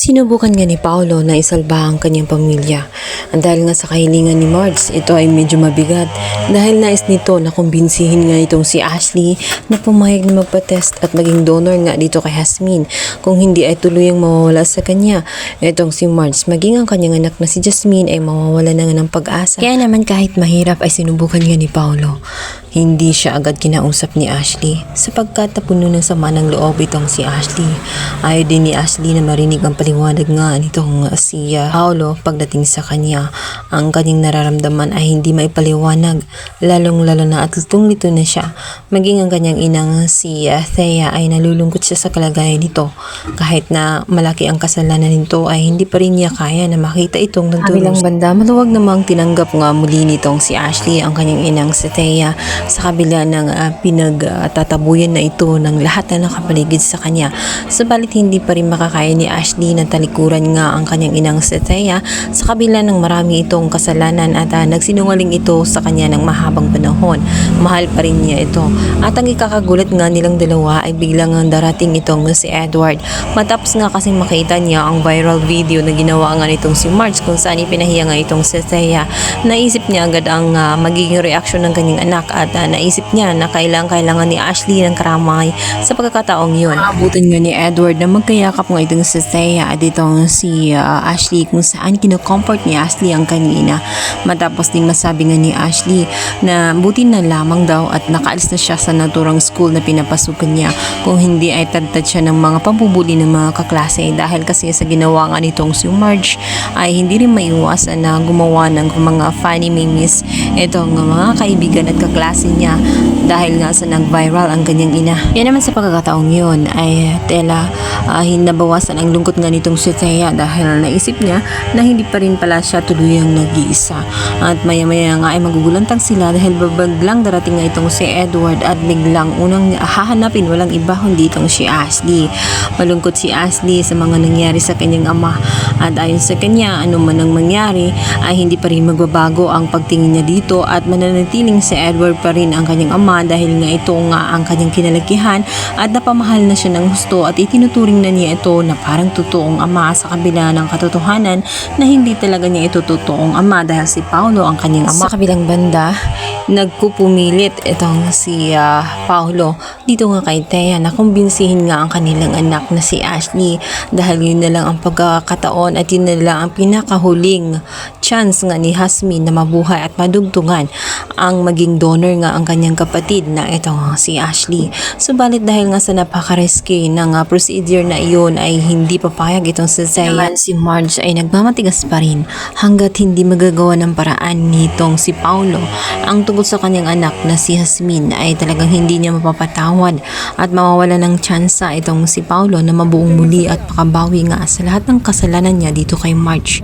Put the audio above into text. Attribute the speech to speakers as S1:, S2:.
S1: Sinubukan nga ni Paolo na isalba ang kanyang pamilya. Dahil nga sa kahilingan ni Marge, ito ay medyo mabigat. Dahil nais nito na kumbinsihin nga itong si Ashley na pumayag na magpa-test at maging donor nga dito kay Jasmine. Kung hindi ay tuluyang mawawala sa kanya. Itong si Marge, maging ang kanyang anak na si Jasmine ay mawawala na nga ng pag-asa. Kaya naman kahit mahirap ay sinubukan nga ni Paolo. Hindi siya agad kinausap ni Ashley sapagkat napuno ng sama ng loob itong si Ashley. Ayaw din ni Ashley na marinig ang paliwanag nga nitong si Paolo pagdating sa kanya. Ang kanyang nararamdaman ay hindi maipaliwanag, lalong-lalo na at lutong-lito na siya. Maging ang kanyang inang si Thea ay nalulungkot siya sa kalagayan nito. Kahit na malaki ang kasalanan nito ay hindi pa rin niya kaya na makita itong nagdurusa. Kabilang banda, maluwag namang tinanggap nga muli nitong si Ashley ang kanyang inang si Thea sa kabila ng pinagtatabuyan na ito ng lahat na nakapaligid sa kanya. Subalit hindi pa rin makakaya ni Ashley na talikuran nga ang kanyang inang si Thea sa kabila ng marami itong kasalanan at nagsinungaling ito sa kanya ng mahabang panahon. Mahal pa rin niya ito. At ang ikakagulat nga nilang dalawa ay biglang darating itong si Edward. Matapos nga kasing makita niya ang viral video na ginawa nga nitong si Marge kung saan ipinahiya nga itong si Thea. Naisip niya agad ang magiging reaksyon ng kanyang anak at naisip niya na kailangan ni Ashley ng karamay sa pagkakataong yun. Abutan nga ni Edward na magkayakap nga itong si Thea at itong si Ashley kung saan kinocomfort ni Ashley ang kanina. Matapos ding masabi nga ni Ashley na buti na lamang daw at nakaalis na siya sa naturang school na pinapasukan niya. Kung hindi ay tadtad siya ng mga pambubuli ng mga kaklase dahil kasi sa ginawa nga nitong si Marge ay hindi rin maiwasan na gumawa ng mga funny memes itong mga kaibigan at kaklase niya dahil nga sa nag-viral ang kanyang ina. Yan naman sa pagkakataong yun ay tela nabawasan ang lungkot nga nitong si Thea dahil naisip niya na hindi pa rin pala siya tuluyang nag-iisa. At maya-maya nga ay magugulantang sila dahil babaglang darating nga itong si Edward at biglang unang hahanapin walang iba kundi itong si Ashley. Malungkot si Ashley sa mga nangyari sa kanyang ama at ayon sa kanya anuman ang mangyari ay hindi pa rin magbabago ang pagtingin niya dito at mananatiling si Edward pa rin ang kanyang ama dahil nga ito nga ang kanyang kinalakihan at napamahal na siya ng gusto at itinuturing na niya ito na parang totoong ama sa kabila ng katotohanan na hindi talaga niya ito totoong ama dahil si Paolo ang kanyang ama. Sa kabilang banda, nagpupumilit itong si Paolo dito nga kay Thea na kumbinsihin nga ang kanilang anak na si Ashley dahil yun na lang ang pagkakataon at yun na lang ang pinakahuling chance nga ni Jasmine na mabuhay at madugtungan ang maging donor nga ang kanyang kapatid na itong si Ashley. Subalit dahil nga sa napaka-risky ng procedure na iyon ay hindi papayag itong si Thea. Naman si Marge ay nagmamatigas pa rin hanggat hindi magagawa ng paraan nitong si Paolo ang tungkol sa kanyang anak na si Jasmine ay talagang hindi niya mapapatawad at mawawala ng tsansa itong si Paolo na mabuong muli at makabawi nga sa lahat ng kasalanan niya dito kay Marge.